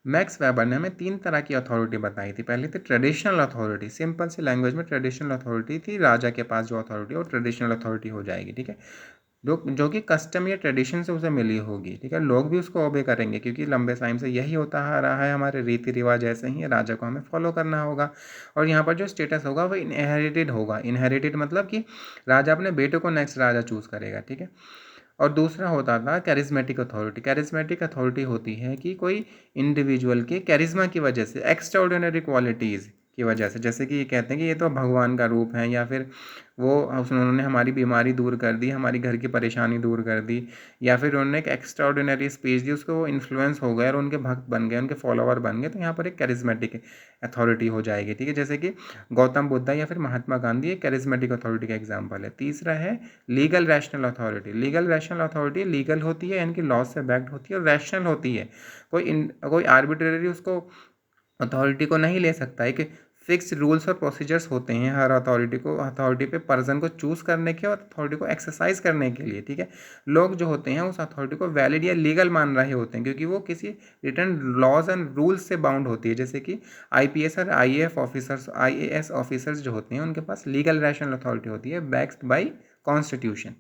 Max weber ने हमें 3 तरह की अथॉरिटी बताई थी। पहली थी ट्रेडिशनल अथॉरिटी, सिंपल सी लैंग्वेज में ट्रेडिशनल अथॉरिटी थी, राजा के पास जो अथॉरिटी है वो ट्रेडिशनल अथॉरिटी हो जाएगी, ठीक है, जो कि कस्टम या ट्रेडिशन से उसे मिली होगी, ठीक है। लोग भी उसको ओबे करेंगे क्योंकि लंबे टाइम से यही होता आ रहा है, हमारे रीति रिवाज ऐसे ही है, राजा को हमें फॉलो करना होगा। और यहाँ पर जो स्टेटस होगा वो इनहेरिटेड होगा। इनहेरिटेड मतलब कि राजा अपने बेटे को नेक्स्ट राजा चूज़ करेगा, ठीक है। और दूसरा होता था कैरिज्मेटिक अथॉरिटी। कैरिज्मेटिक अथॉरिटी होती है कि कोई इंडिविजुअल के कैरिज्मा की वजह से, एक्स्ट्राऑर्डिनरी क्वालिटीज़ की वजह से, जैसे कि ये कहते हैं कि ये तो भगवान का रूप है, या फिर वो उन्होंने हमारी बीमारी दूर कर दी, हमारी घर की परेशानी दूर कर दी, या फिर उन्होंने एक एक्स्ट्राऑर्डिनरी स्पीच दी, उसको वो इन्फ्लुएंस हो गए और उनके भक्त बन गए, उनके फॉलोवर बन गए, तो यहाँ पर एक कैरिज्मेटिक अथॉरिटी हो जाएगी, ठीक है। जैसे कि गौतम बुद्धा या फिर महात्मा गांधी एक कैरिज्मेटिक अथॉरिटी का एग्जाम्पल है। तीसरा है legal rational authority. Legal rational authority legal होती है, यानी कि लॉ से बैक्ड होती है और रैशनल होती है। कोई आर्बिट्रेरी उसको अथॉरिटी को नहीं ले सकता है कि फिक्स रूल्स और प्रोसीजर्स होते हैं हर अथॉरिटी पे पर्सन को चूज़ करने के और अथॉरिटी को एक्सरसाइज करने के लिए, ठीक है। लोग जो होते हैं उस अथॉरिटी को वैलिड या लीगल मान रहे होते हैं क्योंकि वो किसी रिटर्न लॉज एंड रूल्स से बाउंड होती है। जैसे कि आईपीएस और आईएएस ऑफिसर्स जो होते हैं उनके पास लीगल रैशनल अथॉरिटी होती है बैक्ड बाई कॉन्स्टिट्यूशन।